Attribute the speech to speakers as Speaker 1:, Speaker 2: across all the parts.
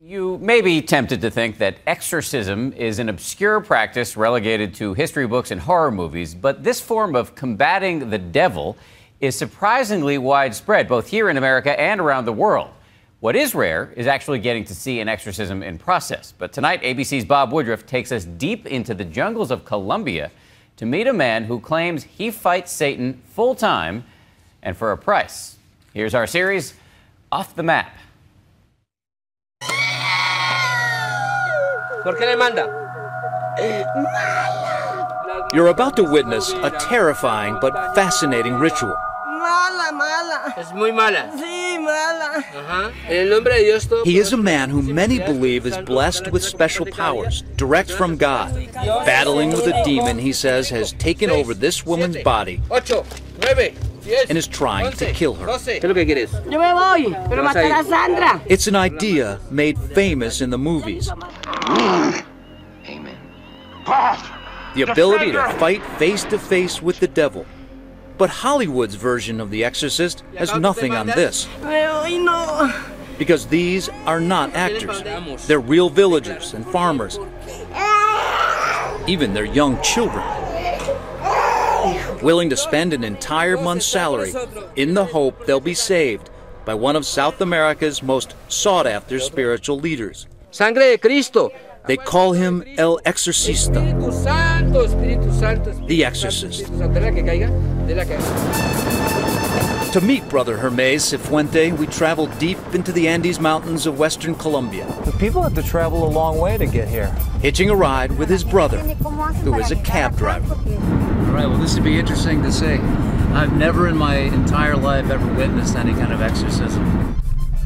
Speaker 1: You may be tempted to think that exorcism is an obscure practice relegated to history books and horror movies, but this form of combating the devil is surprisingly widespread, both here in America and around the world. What is rare is actually getting to see an exorcism in process. But tonight, ABC's Bob Woodruff takes us deep into the jungles of Colombia to meet a man who claims he fights Satan full-time and for a price. Here's our series, Off the Map.
Speaker 2: You're about to witness a terrifying but fascinating ritual.
Speaker 3: Es muy mala.
Speaker 4: Sí, mala.
Speaker 3: En el nombre de Dios todo.
Speaker 2: He is a man who many believe is blessed with special powers, direct from God. Battling with a demon, he says, has taken over this woman's body and is trying to kill her.
Speaker 3: ¿Qué es lo que quieres?
Speaker 4: Yo me voy, pero matar a Sandra.
Speaker 2: It's an idea made famous in the movies.
Speaker 5: Amen.
Speaker 2: The ability to fight face-to-face with the devil. But Hollywood's version of The Exorcist has nothing on this.
Speaker 4: Ay, no.
Speaker 2: Because these are not actors. They're real villagers and farmers. Even their young children. Willing to spend an entire month's salary in the hope they'll be saved by one of South America's most sought-after spiritual leaders.
Speaker 3: Sangre de Cristo.
Speaker 2: They call him El Exorcista, the exorcist. To meet Brother Hermes Cifuente, we traveled deep into the Andes Mountains of western Colombia.
Speaker 6: The people have to travel a long way to get here.
Speaker 2: Hitching a ride with his brother, who is a cab driver.
Speaker 7: All right, well, this would be interesting to see. I've never in my entire life ever witnessed any kind of exorcism.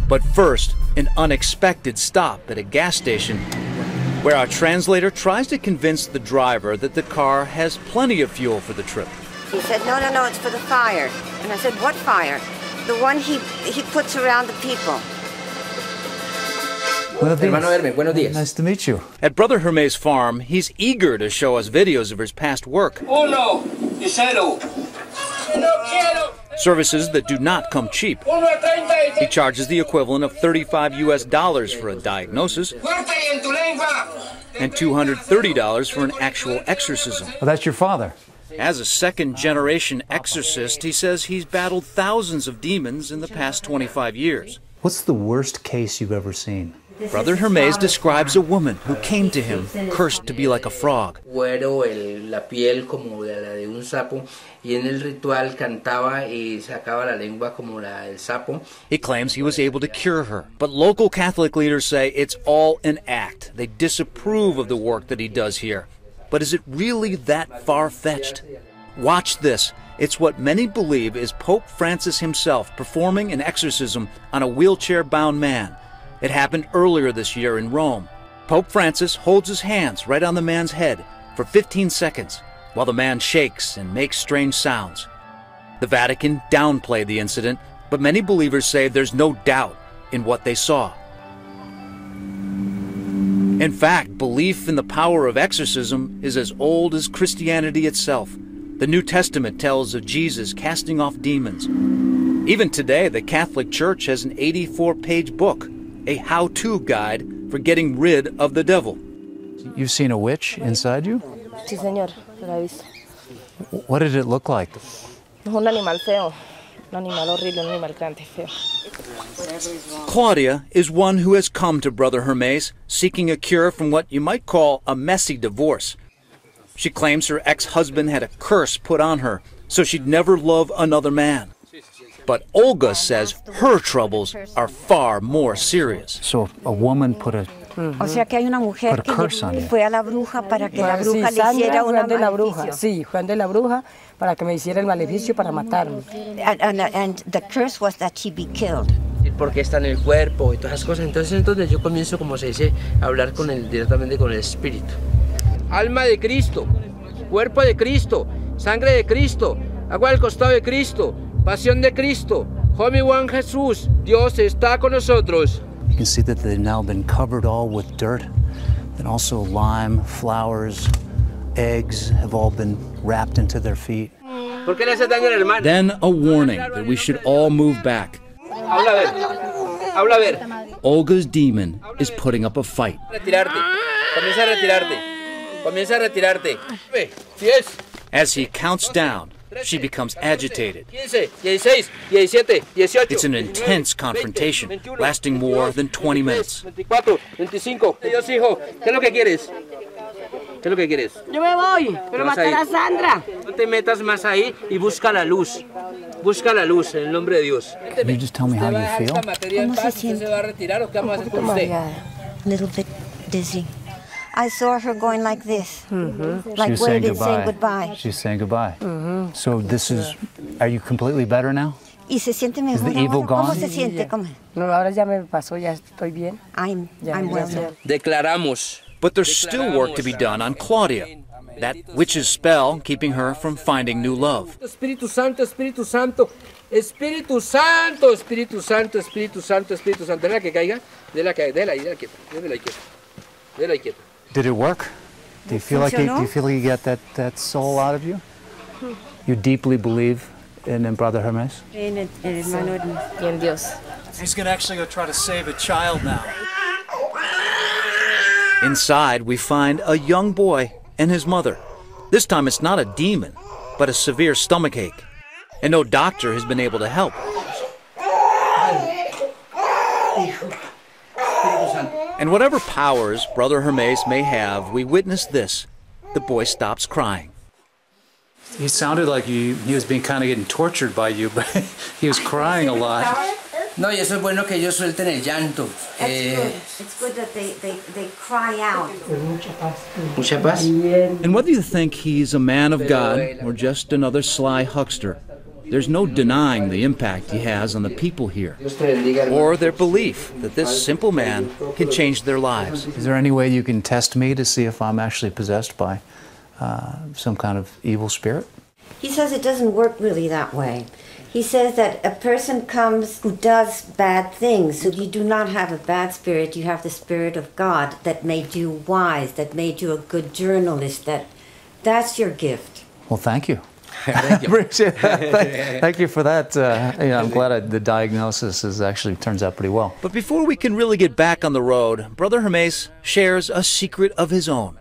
Speaker 2: But first, an unexpected stop at a gas station where our translator tries to convince the driver that the car has plenty of fuel for the trip.
Speaker 8: He said, no, it's for the fire. And I said, what fire? The one he puts around the people.
Speaker 3: Hermano Hermes, buenos días.
Speaker 6: Nice to meet you.
Speaker 2: At Brother Hermes' farm, he's eager to show us videos of his past work.
Speaker 3: Uno y cero. No quiero.
Speaker 2: Services that do not come cheap. He charges the equivalent of $35 US for a diagnosis and $230 for an actual exorcism.
Speaker 6: Well, that's your father.
Speaker 2: As a second-generation exorcist, he says he's battled thousands of demons in the past 25 years.
Speaker 6: What's the worst case you've ever seen?
Speaker 2: Brother Hermes describes a woman who came to him, cursed to be like a frog.
Speaker 3: Güero, la piel como la de un sapo, y en el ritual cantaba y sacaba la lengua como la del sapo.
Speaker 2: He claims he was able to cure her, but local Catholic leaders say it's all an act. They disapprove of the work that he does here. But is it really that far-fetched? Watch this. It's what many believe is Pope Francis himself performing an exorcism on a wheelchair-bound man. It happened earlier this year in Rome. Pope Francis holds his hands right on the man's head for 15 seconds while the man shakes and makes strange sounds. The Vatican downplayed the incident, but many believers say there's no doubt in what they saw. In fact, belief in the power of exorcism is as old as Christianity itself. The New Testament tells of Jesus casting off demons. Even today, the Catholic Church has an 84-page book, a how-to guide for getting rid of the devil.
Speaker 6: You've seen a witch inside you?
Speaker 4: Sí, señor, la he visto.
Speaker 6: What did it look like?
Speaker 4: Es un animal feo, un animal horrible, un animal grande, feo.
Speaker 2: Claudia is one who has come to Brother Hermes seeking a cure from what you might call a messy divorce. She claims her ex-husband had a curse put on her, so she'd never love another man. But Olga says her troubles are far more serious.
Speaker 6: So a woman put a
Speaker 8: O sea que hay una mujer
Speaker 6: Put a curse on you.
Speaker 8: fue a la bruja para que la
Speaker 4: Sí,
Speaker 8: bruja le
Speaker 4: Sandra
Speaker 8: hiciera
Speaker 4: fue
Speaker 8: una
Speaker 4: ante la bruja.
Speaker 8: maleficio.
Speaker 4: Sí, fue ante la bruja para que me hiciera el maleficio para matarme.
Speaker 8: And the curse was that she be killed.
Speaker 3: Porque está en el cuerpo y todas esas cosas. Entonces yo comienzo, como se dice, a hablar con directamente con el espíritu. Alma de Cristo, cuerpo de Cristo, sangre de Cristo, agua del costado de Cristo, pasión de Cristo, Holy One Jesús, Dios está con nosotros.
Speaker 6: You can see that they've now been covered all with dirt, and also lime, flowers, eggs have all been wrapped into their feet.
Speaker 3: ¿Por qué le hace daño al hermano?
Speaker 2: Then a warning that we should all move back.
Speaker 3: Habla a ver.
Speaker 2: Olga's demon is putting up a fight.
Speaker 3: Retirarte. Comienza a retirarte. Comienza a retirarte. 10.
Speaker 2: As he counts down, she becomes agitated.
Speaker 3: 15, 16, 17, 18.
Speaker 2: It's an intense confrontation, lasting more than 20 minutes.
Speaker 3: 24, 25. Dios, hijo, ¿qué es lo que quieres? ¿Qué es lo que quieres?
Speaker 5: Yo me voy, pero matar a Sandra.
Speaker 3: No te metas más ahí y busca la luz. Busca la luz en el nombre de Dios.
Speaker 6: Can you just tell me how you feel?
Speaker 8: ¿Cómo se siente?
Speaker 3: ¿Se va a retirar o qué vamos a hacer con
Speaker 4: Un poquito
Speaker 3: usted?
Speaker 4: mareada.
Speaker 8: A little bit dizzy. I saw her going like this,
Speaker 6: She
Speaker 8: like
Speaker 6: was saying
Speaker 8: waving, saying
Speaker 6: goodbye.
Speaker 8: goodbye.
Speaker 6: She's saying goodbye. So this is, are you completely better now?
Speaker 8: ¿Y se siente mejor
Speaker 6: the evil
Speaker 8: ahora? ¿Cómo
Speaker 6: gone?
Speaker 8: se siente? ¿Cómo?
Speaker 5: No, ahora ya me pasó, ya estoy bien.
Speaker 8: I'm
Speaker 5: Ya,
Speaker 8: well
Speaker 5: gracias.
Speaker 8: now.
Speaker 3: Declaramos.
Speaker 2: But there's still work to be done on Claudia. That witch's spell keeping her from finding new love.
Speaker 3: Espíritu Santo, Espíritu Santo, Espíritu Santo, Espíritu Santo, Espíritu Santo, Espíritu Santo. Déjala que caiga, déjala quieta, déjala quieta.
Speaker 6: Did it work? Do you feel like you get that soul out of you? You deeply believe in Brother Hermes?
Speaker 8: En el Hermano Hermes.
Speaker 4: Y en Dios.
Speaker 2: He's gonna actually go try to save a child now. Inside, we find a young boy and his mother. This time it's not a demon, but a severe stomachache. And no doctor has been able to help. And whatever powers Brother Hermes may have, we witness this. The boy stops crying.
Speaker 7: He sounded like he was being kind of getting tortured by you, but he was crying a lot.
Speaker 3: No, y eso es bueno que ellos suelten el llanto.
Speaker 8: It's good that they cry out.
Speaker 3: Mucha paz.
Speaker 2: And whether you think he's a man of God or just another sly huckster, there's no denying the impact he has on the people here,
Speaker 3: Dios te bendiga, hermano.
Speaker 2: or their belief that this simple man can change their lives.
Speaker 6: Is there any way you can test me to see if I'm actually possessed by some kind of evil spirit?
Speaker 8: He says it doesn't work really that way. He says that a person comes who does bad things, so you do not have a bad spirit, you have the Spirit of God that made you wise, that made you a good journalist, that's your gift.
Speaker 6: Well, thank you. Appreciate that. Thank you for that. I'm glad the diagnosis actually turns out pretty well.
Speaker 2: But before we can really get back on the road, Brother Hermes shares a secret of his own.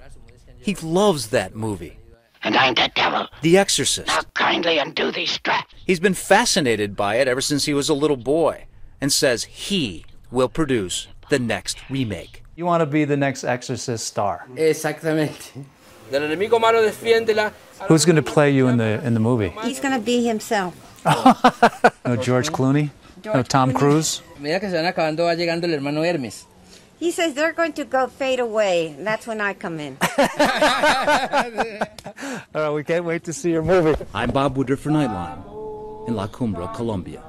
Speaker 2: He loves that movie,
Speaker 9: And I'm the devil.
Speaker 2: The Exorcist.
Speaker 9: Now kindly undo these straps.
Speaker 2: He's been fascinated by it ever since he was a little boy, and says he will produce the next remake.
Speaker 6: You want to be the next Exorcist star.
Speaker 3: Exactamente. Del enemigo malo defiéndela.
Speaker 6: Who's going to play you in the movie?
Speaker 8: He's going to be himself.
Speaker 6: No George Clooney? No Tom Cruise?
Speaker 3: Mira que se van acabando, va llegando el hermano Hermes.
Speaker 8: He says they're going to go fade away, and that's when I come in.
Speaker 6: All right, we can't wait to see your movie.
Speaker 2: I'm Bob Woodruff for Nightline in La Cumbra, Colombia.